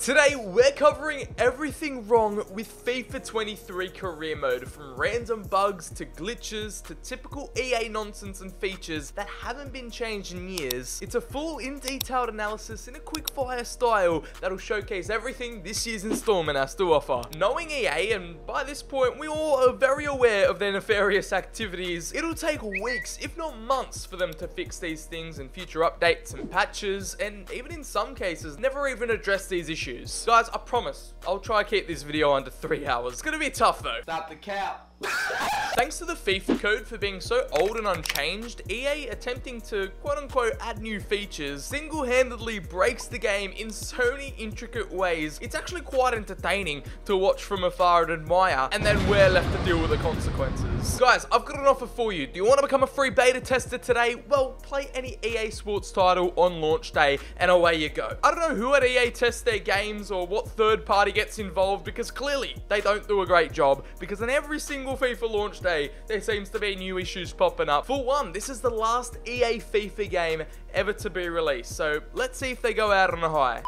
Today, we're covering everything wrong with FIFA 23 career mode, from random bugs to glitches to typical EA nonsense and features that haven't been changed in years. It's a full in-detailed analysis in a quick-fire style that'll showcase everything this year's installment has to offer. Knowing EA, and by this point we all are very aware of their nefarious activities, it'll take weeks, if not months, for them to fix these things in future updates and patches, and even in some cases, never even address these issues. Guys, I promise, I'll try to keep this video under 3 hours. It's gonna be tough though. Stop the cap. Thanks to the FIFA code for being so old and unchanged, EA attempting to quote-unquote add new features single-handedly breaks the game in so many intricate ways. It's actually quite entertaining to watch from afar and admire, and then we're left to deal with the consequences. Guys, I've got an offer for you. Do you want to become a free beta tester today? Well, play any EA Sports title on launch day, and away you go. I don't know who at EA tests their games or what third party gets involved, because clearly they don't do a great job, because in every single FIFA launch day, there seems to be new issues popping up. For one, this is the last EA FIFA game ever to be released, so let's see if they go out on a high.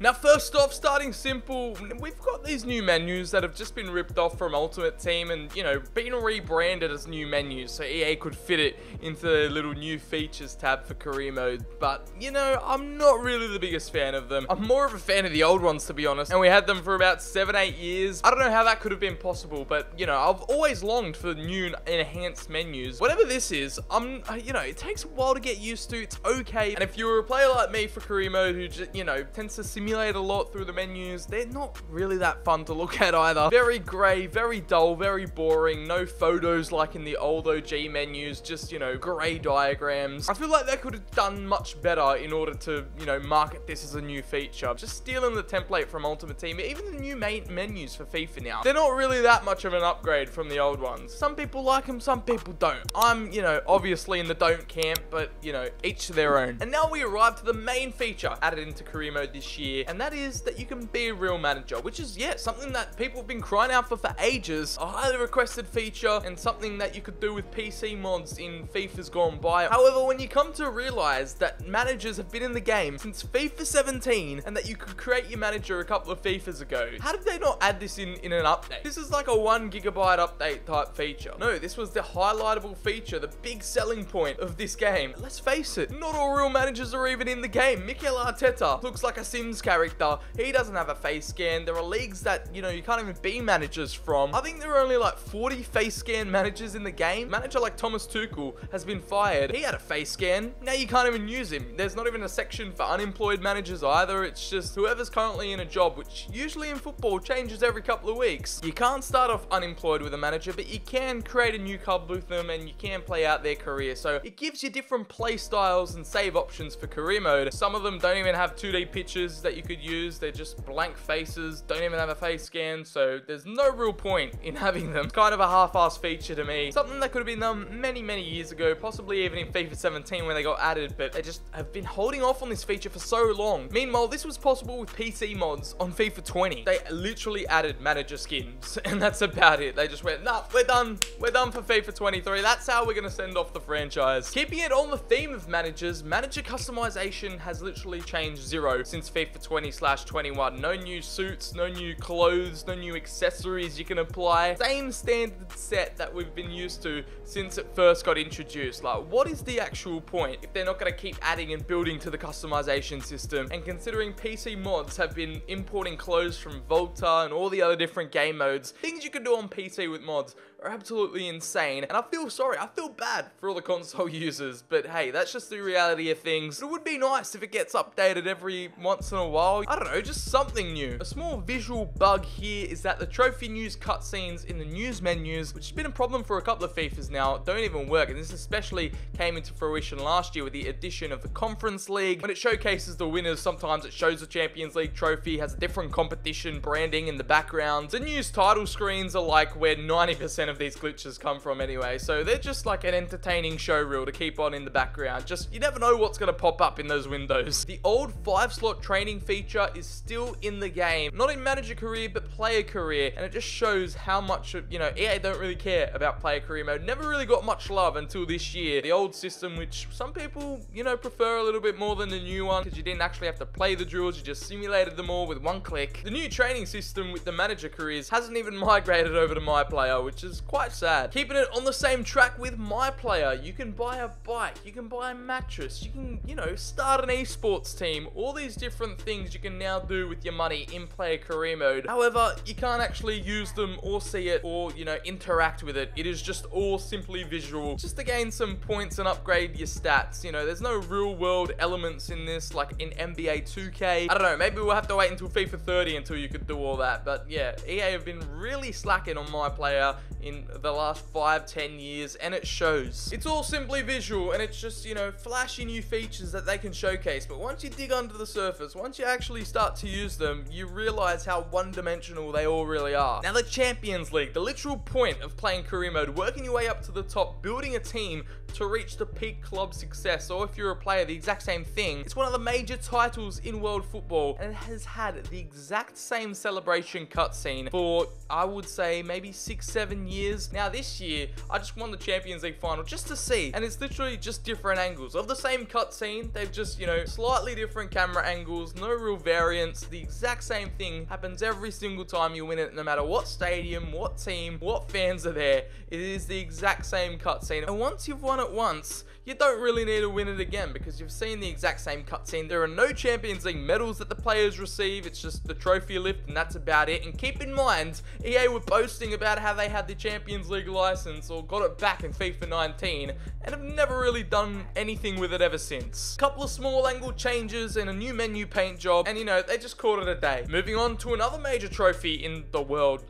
Now, first off, starting simple, we've got these new menus that have just been ripped off from Ultimate Team and, you know, been rebranded as new menus so EA could fit it into their little new features tab for career mode. But, you know, I'm not really the biggest fan of them. I'm more of a fan of the old ones, to be honest, and we had them for about 7-8 years. I don't know how that could have been possible, but, you know, I've always longed for new enhanced menus. Whatever this is, you know, it takes a while to get used to. It's okay. And if you're a player like me for career mode who just, you know, tends to simulate a lot through the menus, they're not really that fun to look at either. Very grey, very dull, very boring, no photos like in the old OG menus, just, you know, grey diagrams. I feel like they could have done much better in order to, you know, market this as a new feature. Just stealing the template from Ultimate Team, even the new main menus for FIFA now, they're not really that much of an upgrade from the old ones. Some people like them, some people don't. I'm, you know, obviously in the don't camp, but, you know, each to their own. And now we arrive to the main feature added into career mode this year, and that is that you can be a real manager, which is, yeah, something that people have been crying out for ages. A highly requested feature and something that you could do with PC mods in FIFA's gone by. However, when you come to realize that managers have been in the game since FIFA 17 and that you could create your manager a couple of FIFAs ago, how did they not add this in an update? This is like a 1 gigabyte update type feature. No, this was the highlightable feature, the big selling point of this game. Let's face it, not all real managers are even in the game. Mikel Arteta looks like a Sims character. He doesn't have a face scan. There are leagues that, you know, you can't even be managers from. I think there are only like 40 face scan managers in the game. Manager like Thomas Tuchel has been fired. He had a face scan. Now you can't even use him. There's not even a section for unemployed managers either. It's just whoever's currently in a job, which usually in football changes every couple of weeks. You can't start off unemployed with a manager, but you can create a new club with them and you can play out their career. So it gives you different play styles and save options for career mode. Some of them don't even have 2D pictures that you could use. They're just blank faces, don't even have a face scan, so there's no real point in having them. It's kind of a half-assed feature to me. Something that could have been done many years ago, possibly even in FIFA 17 when they got added, but they just have been holding off on this feature for so long. Meanwhile, this was possible with PC mods on FIFA 20. They literally added manager skins, and that's about it. They just went, nah, we're done. We're done for FIFA 23. That's how we're going to send off the franchise. Keeping it on the theme of managers, manager customization has literally changed zero since FIFA 20/21. No new suits, no new clothes, no new accessories you can apply. Same standard set that we've been used to since it first got introduced. Like, what is the actual point if they're not going to keep adding and building to the customization system? And considering PC mods have been importing clothes from Volta and all the other different game modes, things you can do on PC with mods are absolutely insane. And I feel sorry, I feel bad for all the console users, but hey, that's just the reality of things. But it would be nice if it gets updated every once in a while. I don't know, just something new. A small visual bug here is that the trophy news cutscenes in the news menus, which has been a problem for a couple of FIFAs now, don't even work. And this especially came into fruition last year with the addition of the Conference League. When it showcases the winners, sometimes it shows the Champions League trophy, has a different competition branding in the background. The news title screens are like where 90% of of these glitches come from anyway. So they're just like an entertaining show reel to keep on in the background. Just, you never know what's going to pop up in those windows. The old 5-slot training feature is still in the game. Not in manager career, but player career. And it just shows how much, you know, EA don't really care about player career mode. Never really got much love until this year. The old system, which some people, you know, prefer a little bit more than the new one, because you didn't actually have to play the drills, you just simulated them all with one click. The new training system with the manager careers hasn't even migrated over to My Player, which is quite sad. Keeping it on the same track with My Player, you can buy a bike, you can buy a mattress, you can, you know, start an esports team. All these different things you can now do with your money in player career mode. However, you can't actually use them or see it or, you know, interact with it. It is just all simply visual, just to gain some points and upgrade your stats. You know, there's no real world elements in this like in NBA 2K. I don't know, maybe we'll have to wait until FIFA 30 until you could do all that. But yeah, EA have been really slacking on My Player in the last 5-10 years, and it shows. It's all simply visual, and it's just, you know, flashy new features that they can showcase. But once you dig under the surface, once you actually start to use them, you realize how one-dimensional they all really are. Now, the Champions League, the literal point of playing career mode, working your way up to the top, building a team to reach the peak club success, or if you're a player, the exact same thing. It's one of the major titles in world football, and it has had the exact same celebration cutscene for, I would say, maybe 6-7 years. Now this year, I just won the Champions League final just to see, and it's literally just different angles of the same cutscene. They've just, you know, slightly different camera angles, no real variance. The exact same thing happens every single time you win it, no matter what stadium, what team, what fans are there. It is the exact same cutscene, and once you've won it once, you don't really need to win it again because you've seen the exact same cutscene. There are no Champions League medals that the players receive. It's just the trophy lift, and that's about it. And keep in mind, EA were boasting about how they had the Champions League license or got it back in FIFA 19 and have never really done anything with it ever since. Couple of small angle changes and a new menu paint job, and you know, they just called it a day. Moving on to another major trophy in the World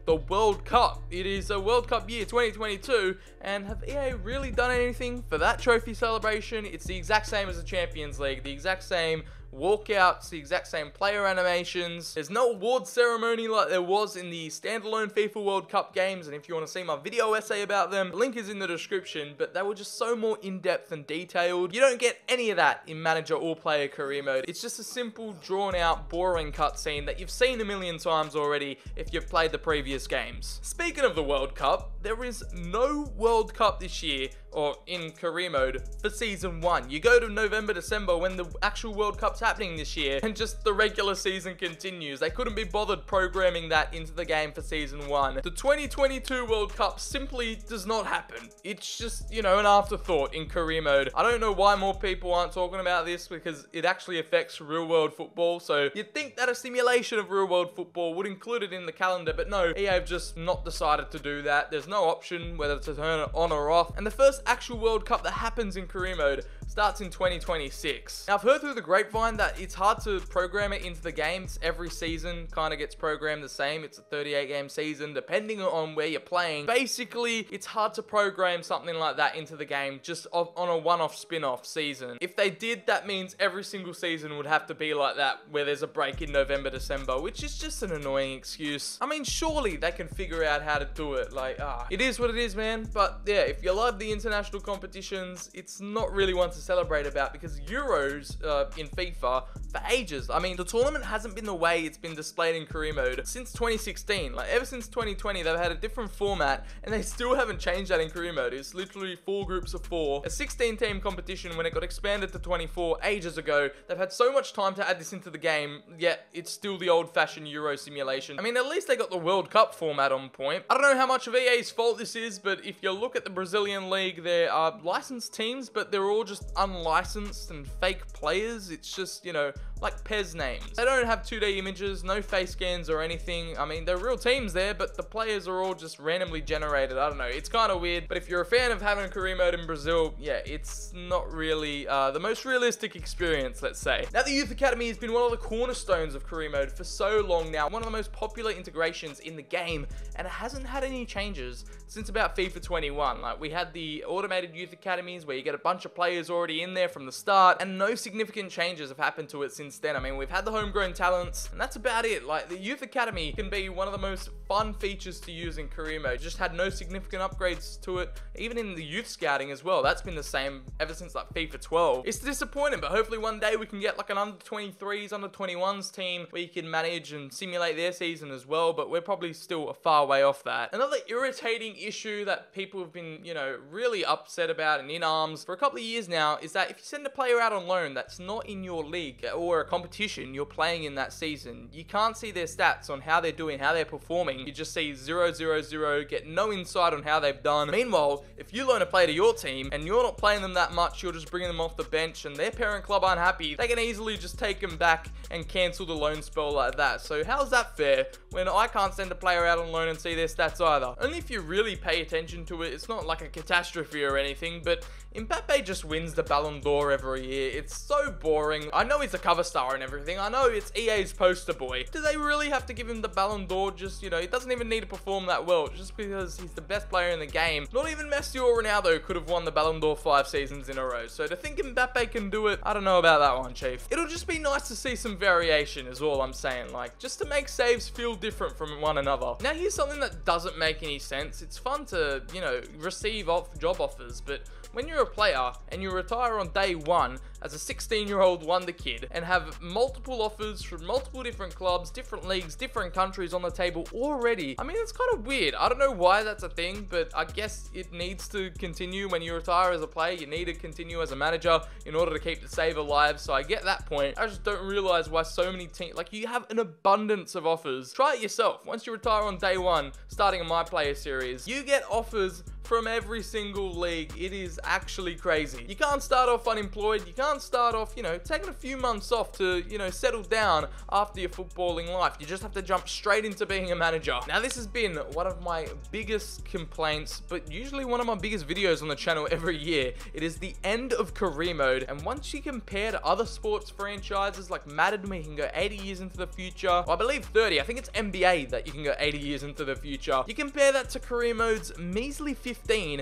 Cup. It is a World Cup year 2022, and have EA really done anything for that trophy celebration? It's the exact same as the Champions League, the exact same walkouts, the exact same player animations. There's no award ceremony like there was in the standalone FIFA World Cup games, and if you want to see my video essay about them, the link is in the description, but they were just so more in-depth and detailed. You don't get any of that in manager or player career mode. It's just a simple, drawn-out, boring cutscene that you've seen a million times already if you've played the previous games. Speaking of the World Cup, there is no World Cup this year, or in career mode, for Season 1. You go to November, December when the actual World Cup's happening this year, and just the regular season continues. They couldn't be bothered programming that into the game for Season 1. The 2022 World Cup simply does not happen. It's just, you know, an afterthought in career mode. I don't know why more people aren't talking about this, because it actually affects real world football, so you'd think that a simulation of real world football would include it in the calendar, but no, EA have just not decided to do that. There's no option whether to turn it on or off, and the first actual World Cup that happens in career mode starts in 2026. Now, I've heard through the grapevine that it's hard to program it into the games. Every season kind of gets programmed the same. It's a 38-game season, depending on where you're playing. Basically, it's hard to program something like that into the game just on a one-off spin-off season. If they did, that means every single season would have to be like that, where there's a break in November, December, which is just an annoying excuse. I mean, surely they can figure out how to do it. Like, it is what it is, man. But yeah, if you love the international competitions, it's not really one to celebrate about, because Euros in FIFA for ages, I mean, the tournament hasn't been the way it's been displayed in career mode since 2016. Like, ever since 2020, they've had a different format, and they still haven't changed that in career mode. It's literally 4 groups of 4, a 16-team competition when it got expanded to 24 ages ago. They've had so much time to add this into the game, yet it's still the old-fashioned Euro simulation. I mean, at least they got the World Cup format on point. I don't know how much of EA's fault this is, but if you look at the Brazilian league, there are licensed teams, but they're all just unlicensed and fake players. It's just, you know, like PES names. They don't have 2D images, no face scans or anything. I mean, they're real teams there, but the players are all just randomly generated. I don't know, it's kind of weird, but if you're a fan of having career mode in Brazil, yeah, it's not really the most realistic experience, let's say. Now, the Youth Academy has been one of the cornerstones of career mode for so long now, one of the most popular integrations in the game, and it hasn't had any changes since about FIFA 21. Like, we had the automated Youth Academies where you get a bunch of players already in there from the start, and no significant changes have happened to it since since then. I mean, we've had the homegrown talents, and that's about it. Like, the Youth Academy can be one of the most fun features to use in career mode. Just had no significant upgrades to it, even in the youth scouting as well. That's been the same ever since like FIFA 12. It's disappointing, but hopefully one day we can get like an under 23s, under 21s team where you can manage and simulate their season as well, but we're probably still a far way off that. Another irritating issue that people have been, you know, really upset about and in arms for a couple of years now is that if you send a player out on loan that's not in your league or a competition you're playing in that season, you can't see their stats on how they're doing, how they're performing. You just see 0, 0, 0, get no insight on how they've done. Meanwhile, if you loan a player to your team and you're not playing them that much, you're just bringing them off the bench and their parent club aren't happy, they can easily just take them back and cancel the loan spell like that. So how's that fair when I can't send a player out on loan and see their stats either? Only if you really pay attention to it. It's not like a catastrophe or anything, but Mbappe just wins the Ballon d'Or every year. It's so boring. I know he's a cover star and everything. I know it's EA's poster boy. Do they really have to give him the Ballon d'Or? Just, you know, he doesn't even need to perform that well just because he's the best player in the game. Not even Messi or Ronaldo could have won the Ballon d'Or 5 seasons in a row. So to think Mbappe can do it, I don't know about that one, Chief. It'll just be nice to see some variation is all I'm saying. Like, just to make saves feel different from one another. Now here's something that doesn't make any sense. It's fun to, you know, receive job offers, but when you're a player and you retire on day one as a 16-year-old wonder kid and have multiple offers from multiple different clubs, different leagues, different countries on the table already, I mean, it's kind of weird. I don't know why that's a thing, but I guess it needs to continue when you retire as a player. You need to continue as a manager in order to keep the save alive, so I get that point. I just don't realize why so many teams, like, you have an abundance of offers. Try it yourself. Once you retire on day one, starting a My Player series, you get offers from every single league. It is actually crazy. You can't start off unemployed. You can't start off, you know, taking a few months off to, you know, settle down after your footballing life. You just have to jump straight into being a manager. Now, this has been one of my biggest complaints, but usually one of my biggest videos on the channel every year. It is the end of career mode. And once you compare to other sports franchises like Madden, where you can go 80 years into the future, well, I believe 30. I think it's NBA that you can go 80 years into the future. You compare that to career mode's measly 15.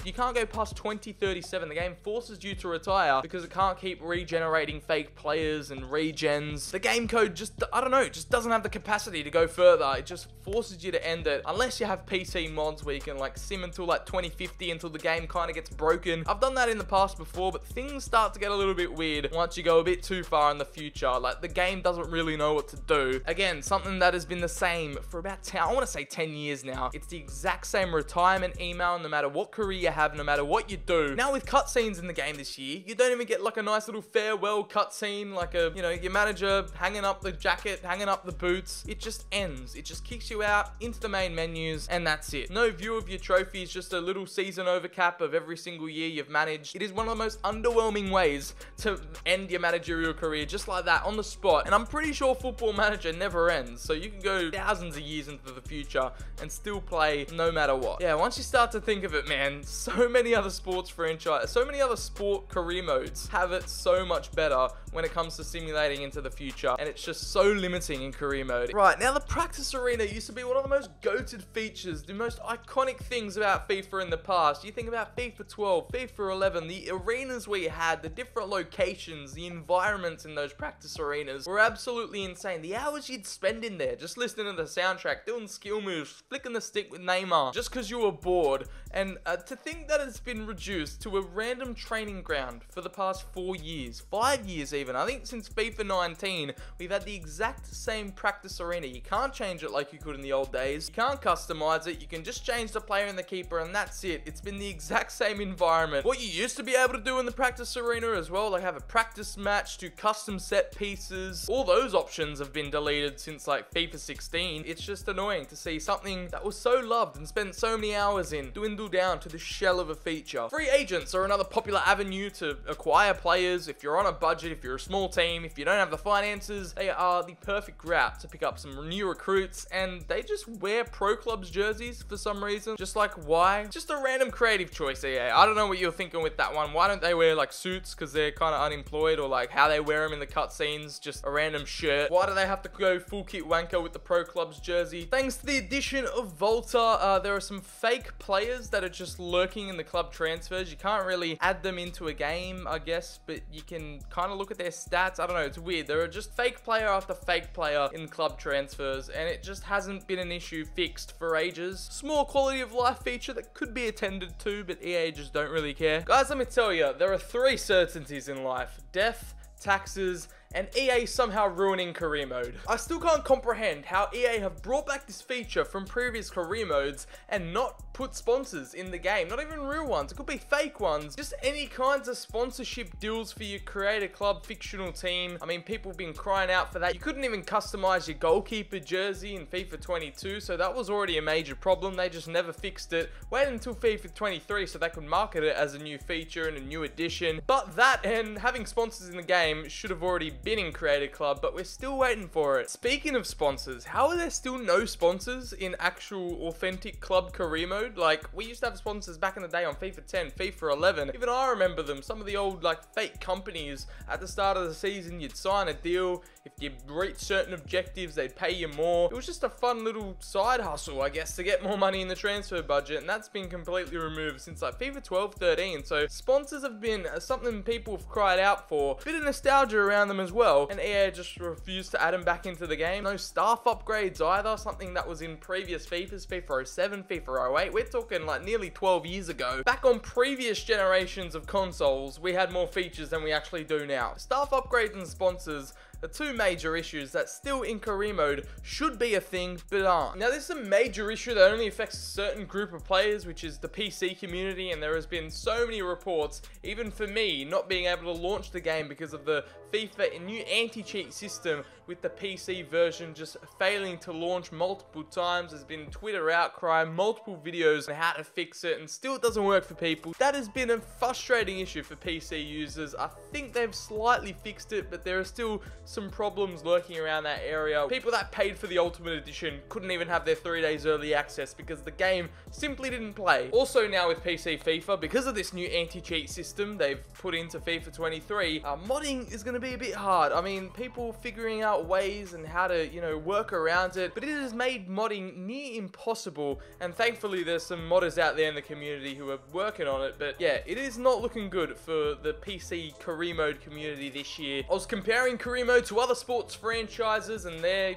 You can't go past 2037. The game forces you to retire because it can't keep regenerating fake players and regens. The game code just, I don't know, just doesn't have the capacity to go further. It just forces you to end it unless you have PC mods where you can like sim until like 2050 until the game kind of gets broken. I've done that in the past before, but things start to get a little bit weird once you go a bit too far in the future. Like, the game doesn't really know what to do. Again, something that has been the same for about 10, I want to say 10 years now. It's the exact same retirement email no matter what career you have, no matter what you do. Now with cutscenes in the game this year, you don't even get like a nice little farewell cutscene, like a, you know, your manager hanging up the jacket, hanging up the boots. It just ends. It just kicks you out into the main menus, and that's it. No view of your trophies, just a little season overcap of every single year you've managed. It is one of the most underwhelming ways to end your managerial career, just like that, on the spot. And I'm pretty sure Football Manager never ends, so you can go thousands of years into the future and still play no matter what. Yeah, once you start to think of it, man, so many other sports franchises, so many other sport career modes have it so much better when it comes to simulating into the future, and it's just so limiting in career mode. Right, now the practice arena used to be one of the most goated features, the most iconic things about FIFA in the past. You think about FIFA 12, FIFA 11, the arenas we had, the different locations, the environments in those practice arenas were absolutely insane. The hours you'd spend in there, just listening to the soundtrack, doing skill moves, flicking the stick with Neymar, just because you were bored. And to think that it's been reduced to a random training ground for the past 4 years, 5 years even. I think since FIFA 19, we've had the exact same practice arena. You can't change it like you could in the old days. You can't customize it. You can just change the player and the keeper, and that's it. It's been the exact same environment. What you used to be able to do in the practice arena as well, like have a practice match, do custom set pieces, all those options have been deleted since like FIFA 16. It's just annoying to see something that was so loved and spent so many hours in dwindle down to the shell of a feature. Free agents are another popular avenue to acquire players. If you're on a budget, if you're a small team, if you don't have the finances, they are the perfect route to pick up some new recruits, and they just wear pro clubs jerseys for some reason. Just like, why? Just a random creative choice, EA. I don't know what you're thinking with that one. Why don't they wear like suits because they're kind of unemployed, or like how they wear them in the cutscenes, just a random shirt? Why do they have to go full kit wanker with the pro clubs jersey? Thanks to the addition of Volta, there are some fake players that are just lurking in the club transfers. You can't really add them into a game, I guess, but you can kind of look at their their stats. I don't know, it's weird. There are just fake player after fake player in club transfers, and it just hasn't been an issue fixed for ages. Small quality of life feature that could be attended to, but EA just don't really care. Guys, let me tell you, there are 3 certainties in life: death, taxes, and EA somehow ruining career mode. I still can't comprehend how EA have brought back this feature from previous career modes and not put sponsors in the game. Not even real ones. It could be fake ones. Just any kinds of sponsorship deals for your creator club fictional team. I mean, people have been crying out for that. You couldn't even customize your goalkeeper jersey in FIFA 22, so that was already a major problem. They just never fixed it. Waited until FIFA 23 so they could market it as a new feature and a new addition. But that and having sponsors in the game should have already been in Creator Club, but we're still waiting for it. Speaking of sponsors, how are there still no sponsors in actual authentic club career mode? Like, we used to have sponsors back in the day on FIFA 10, FIFA 11. Even I remember them. Some of the old, like, fake companies at the start of the season, you'd sign a deal. If you reach certain objectives, they'd pay you more. It was just a fun little side hustle, I guess, to get more money in the transfer budget, and that's been completely removed since, like, FIFA 12, 13. So sponsors have been something people have cried out for. A bit of nostalgia around them as well, and EA just refused to add them back into the game. No staff upgrades either, something that was in previous FIFAs, FIFA 07, FIFA 08. We're talking like nearly 12 years ago. Back on previous generations of consoles, we had more features than we actually do now. Staff upgrades and sponsors are 2 major issues that still in career mode should be a thing, but aren't. Now, this is a major issue that only affects a certain group of players, which is the PC community, and there has been so many reports, even for me, not being able to launch the game because of the FIFA new anti-cheat system with the PC version just failing to launch multiple times. There's been Twitter outcry, multiple videos on how to fix it, and still it doesn't work for people. That has been a frustrating issue for PC users. I think they've slightly fixed it, but there are still some problems lurking around that area. People that paid for the Ultimate Edition couldn't even have their 3 days early access because the game simply didn't play. Also now with PC FIFA, because of this new anti-cheat system they've put into FIFA 23, modding is going to be a bit hard. I mean, people figuring out ways and how to, you know, work around it, but it has made modding near impossible, and thankfully there's some modders out there in the community who are working on it. But yeah, it is not looking good for the PC career mode community this year. I was comparing career mode to other sports franchises and their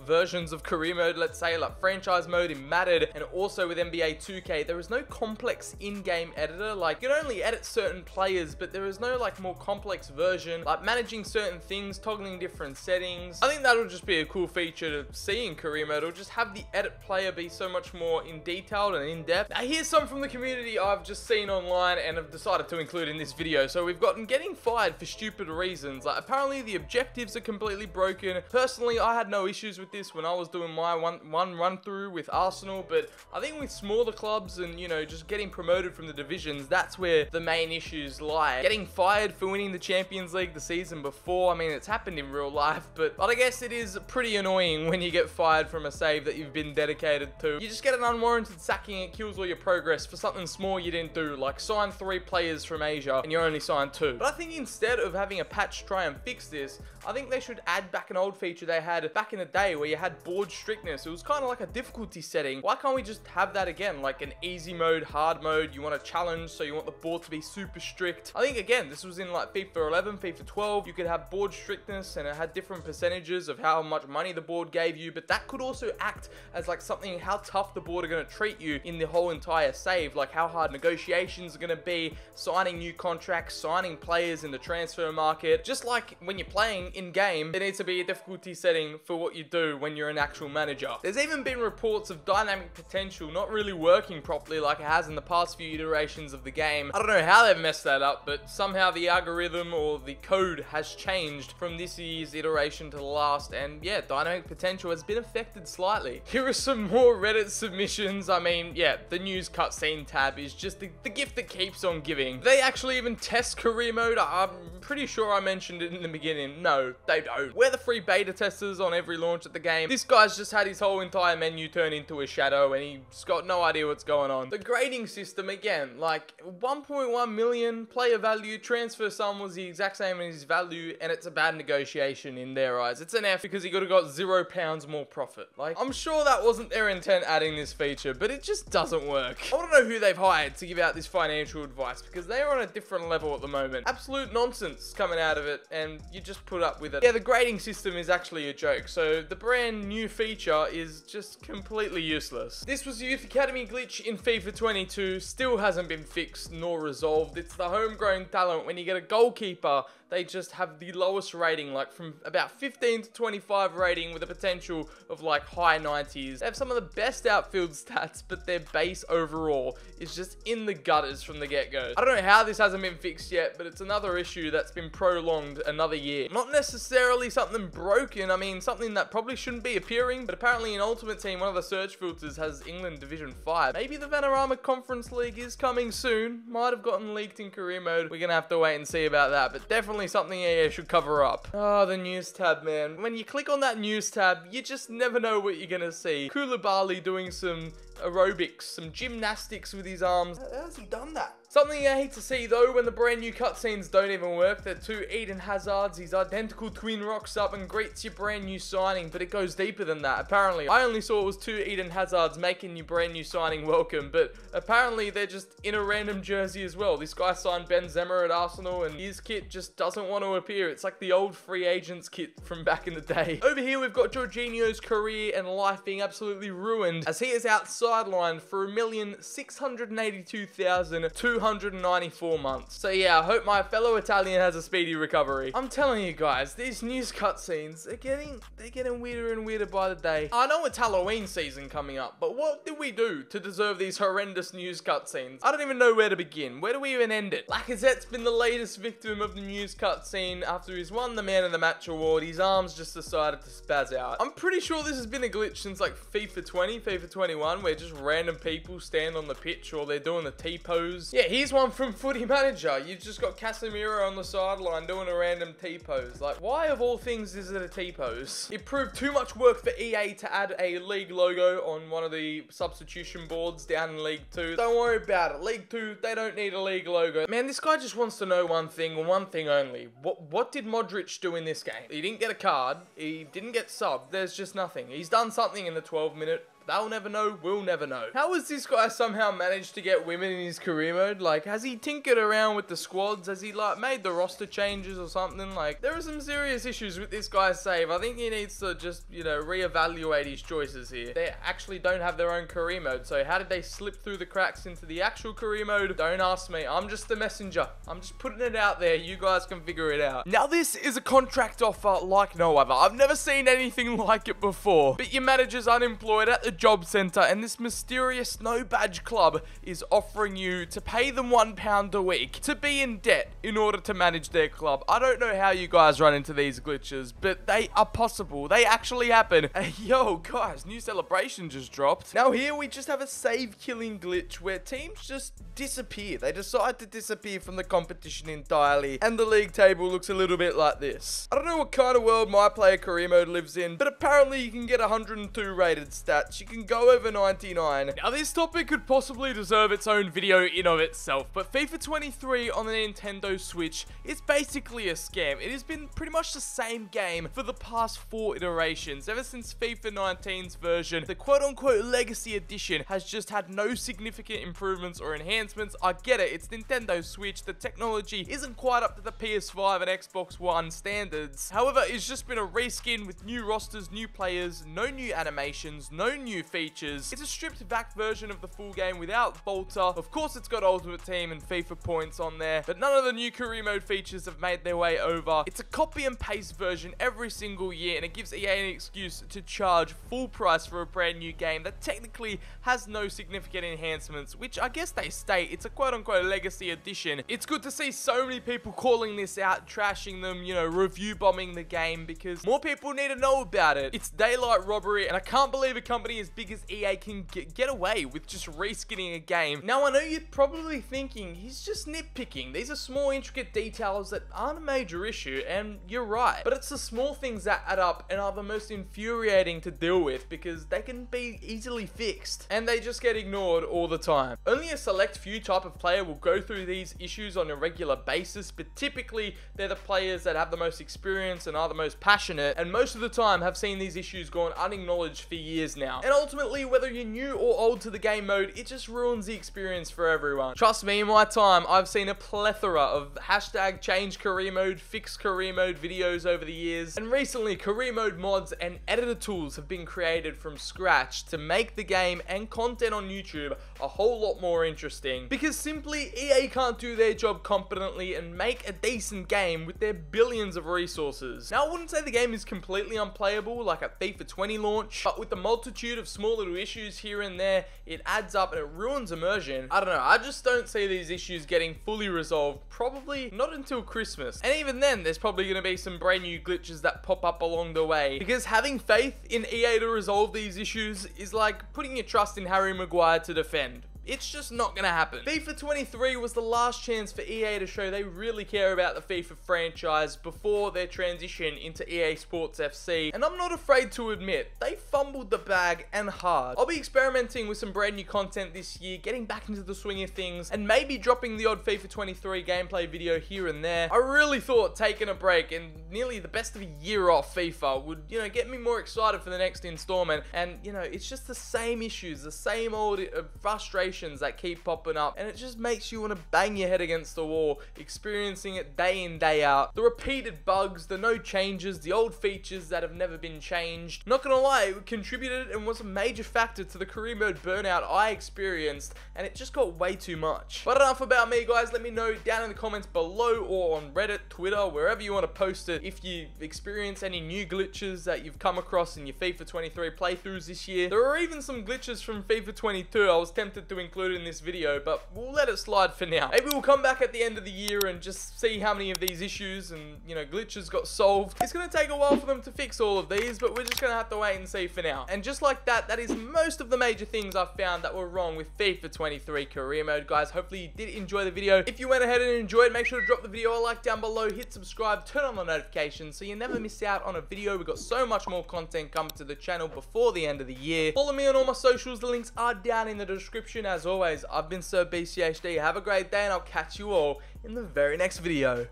versions of career mode, let's say, like franchise mode in Madden and also with NBA 2K. There is no complex in-game editor. Like, you can only edit certain players, but there is no like more complex version, like managing certain things, toggling different settings. I think that'll just be a cool feature to see in career mode. It'll just have the edit player be so much more in detail and in depth. Now, here's some from the community I've just seen online and have decided to include in this video. So we've gotten getting fired for stupid reasons. Like, apparently the objectives are completely broken. Personally, I had no issues with this when I was doing my one run through with Arsenal, but I think with smaller clubs and, you know, just getting promoted from the divisions, that's where the main issues lie. Getting fired for winning the Champions League the season before, I mean, it's happened in real life, but I guess it is pretty annoying when you get fired from a save that you've been dedicated to. You just get an unwarranted sacking, it kills all your progress for something small you didn't do, like sign 3 players from Asia and you only signed 2. But I think instead of having a patch try and fix this, I think they should add back an old feature they had back in the day where you had board strictness. It was kind of like a difficulty setting. Why can't we just have that again? Like an easy mode, hard mode, you want a challenge, so you want the board to be super strict. I think, again, this was in like FIFA 11, FIFA 12. You could have board strictness and it had different percentages of how much money the board gave you, but that could also act as like something, how tough the board are going to treat you in the whole entire save, like how hard negotiations are going to be, signing new contracts, signing players in the transfer market. Just like when you're playing in game, there needs to be a difficulty setting for what you do when you're an actual manager. There's even been reports of dynamic potential not really working properly like it has in the past few iterations of the game. I don't know how they've messed that up, but somehow the algorithm or the code has changed from this year's iteration to the last, and yeah, dynamic potential has been affected slightly. Here are some more Reddit submissions. I mean, yeah, the news cutscene tab is just the gift that keeps on giving. They actually even test career mode. I'm pretty sure I mentioned it in the beginning. No, they don't. We're the free beta testers on every launch at the game. This guy's just had his whole entire menu turn into a shadow and he's got no idea what's going on. The grading system, again, like 1.1 million player value, transfer sum was the exact same as his value, and it's a bad negotiation in their their eyes. It's an F because he could have got £0 more profit. Like, I'm sure that wasn't their intent adding this feature, but it just doesn't work. I want to know who they've hired to give out this financial advice because they are on a different level at the moment. Absolute nonsense coming out of it, and you just put up with it. Yeah, the grading system is actually a joke, so the brand new feature is just completely useless. This was a Youth Academy glitch in FIFA 22, still hasn't been fixed nor resolved. It's the homegrown talent. When you get a goalkeeper, they just have the lowest rating, like from about 15 to 25 rating with a potential of like high 90s. They have some of the best outfield stats, but their base overall is just in the gutters from the get-go. I don't know how this hasn't been fixed yet, but it's another issue that's been prolonged another year. Not necessarily something broken, I mean something that probably shouldn't be appearing, but apparently in Ultimate Team, one of the search filters has England Division 5. Maybe the Vanarama Conference League is coming soon. Might have gotten leaked in career mode. We're gonna have to wait and see about that, but definitely something EA should cover up. Oh, the news tab, man. When you click on that news tab, you just never know what you're gonna see. Koulibaly doing some aerobics, some gymnastics with his arms. How's he done that? Something I hate to see though, when the brand new cutscenes don't even work. They're two Eden Hazards, his identical twin rocks up and greets your brand new signing, but it goes deeper than that. Apparently, I only saw it was two Eden Hazards making your brand new signing welcome, but apparently they're just in a random jersey as well. This guy signed Benzema at Arsenal and his kit just doesn't want to appear. It's like the old free agents kit from back in the day. Over here, we've got Jorginho's career and life being absolutely ruined as he is out sidelined for 1,682,294 months. So yeah, I hope my fellow Italian has a speedy recovery. I'm telling you guys, these news cutscenes, they're getting weirder and weirder by the day. I know it's Halloween season coming up, but what did we do to deserve these horrendous news cutscenes? I don't even know where to begin. Where do we even end it? Lacazette's been the latest victim of the news cutscene. After he's won the Man of the Match award, his arms just decided to spaz out. I'm pretty sure this has been a glitch since like FIFA 20, FIFA 21, where just random people stand on the pitch or they're doing the T-pose. Yeah, here's one from Footy Manager. You've just got Casemiro on the sideline doing a random T-pose. Like, why of all things is it a T-pose? It proved too much work for EA to add a league logo on one of the substitution boards down in League 2. Don't worry about it. League 2, they don't need a league logo. Man, this guy just wants to know one thing and one thing only. What did Modric do in this game? He didn't get a card. He didn't get subbed. There's just nothing. He's done something in the 12-minute. They'll never know, we'll never know. How has this guy somehow managed to get women in his career mode? Like, has he tinkered around with the squads? Has he, like, made the roster changes or something? Like, there are some serious issues with this guy's save. I think he needs to just, you know, reevaluate his choices here. They actually don't have their own career mode, so how did they slip through the cracks into the actual career mode? Don't ask me. I'm just the messenger. I'm just putting it out there. You guys can figure it out. Now, this is a contract offer like no other. I've never seen anything like it before. But your manager's unemployed at the job center, and this mysterious no badge club is offering you to pay them £1 a week to be in debt in order to manage their club. I don't know how you guys run into these glitches, but they are possible. They actually happen. Hey, yo, guys, new celebration just dropped. Now here we just have a save killing glitch where teams just disappear. They decide to disappear from the competition entirely, and the league table looks a little bit like this. I don't know what kind of world my player career mode lives in, but apparently you can get 102 rated stats. You can go over 99. Now this topic could possibly deserve its own video in of itself, but FIFA 23 on the Nintendo Switch is basically a scam. It has been pretty much the same game for the past 4 iterations. Ever since FIFA 19's version, the quote-unquote Legacy Edition has just had no significant improvements or enhancements. I get it, it's Nintendo Switch. The technology isn't quite up to the PS5 and Xbox One standards. However, it's just been a reskin with new rosters, new players, no new animations, no new features. It's a stripped back version of the full game without Volta. Of course, it's got Ultimate Team and FIFA points on there, but none of the new career mode features have made their way over. It's a copy and paste version every single year, and it gives EA an excuse to charge full price for a brand new game that technically has no significant enhancements, which I guess they state it's a quote-unquote Legacy Edition. It's good to see so many people calling this out, trashing them, you know, review bombing the game, because more people need to know about it. It's daylight robbery, and I can't believe a company be as big as EA can get away with just reskinning a game. Now, I know you're probably thinking, he's just nitpicking. These are small, intricate details that aren't a major issue, and you're right. But it's the small things that add up and are the most infuriating to deal with because they can be easily fixed, and they just get ignored all the time. Only a select few type of player will go through these issues on a regular basis, but typically they're the players that have the most experience and are the most passionate, and most of the time have seen these issues gone unacknowledged for years now. And ultimately, whether you're new or old to the game mode, it just ruins the experience for everyone. Trust me, in my time, I've seen a plethora of hashtag change career mode, fix career mode videos over the years, and recently career mode mods and editor tools have been created from scratch to make the game and content on YouTube a whole lot more interesting, because simply EA can't do their job competently and make a decent game with their billions of resources. Now, I wouldn't say the game is completely unplayable like at FIFA 20 launch, but with the multitude of small little issues here and there, it adds up and it ruins immersion. I don't know, I just don't see these issues getting fully resolved, probably not until Christmas. And even then, there's probably going to be some brand new glitches that pop up along the way, because having faith in EA to resolve these issues is like putting your trust in Harry Maguire to defend. It's just not gonna happen. FIFA 23 was the last chance for EA to show they really care about the FIFA franchise before their transition into EA Sports FC, and I'm not afraid to admit, they fumbled the bag and hard. I'll be experimenting with some brand new content this year, getting back into the swing of things, and maybe dropping the odd FIFA 23 gameplay video here and there. I really thought taking a break and nearly the best of a year off FIFA would, get me more excited for the next installment, and, it's just the same issues, the same old frustrations that keep popping up, and it just makes you want to bang your head against the wall, experiencing it day in, day out. The repeated bugs, the no changes, the old features that have never been changed. Not gonna lie, it contributed and was a major factor to the career mode burnout I experienced, and it just got way too much. But enough about me, guys. Let me know down in the comments below or on Reddit, Twitter, wherever you want to post it, if you experience any new glitches that you've come across in your FIFA 23 playthroughs this year. There are even some glitches from FIFA 22 I was tempted to include in this video, but we'll let it slide for now. Maybe we'll come back at the end of the year and just see how many of these issues and, glitches got solved. It's going to take a while for them to fix all of these, but we're just going to have to wait and see for now. And just like that, that is most of the major things I've found that were wrong with FIFA 23 career mode, guys. Hopefully you did enjoy the video. If you went ahead and enjoyed, make sure to drop the video a like down below, hit subscribe, turn on the notifications so you never miss out on a video. We've got so much more content coming to the channel before the end of the year. Follow me on all my socials. The links are down in the description. As always, I've been Sir BCHD. Have a great day, and I'll catch you all in the very next video.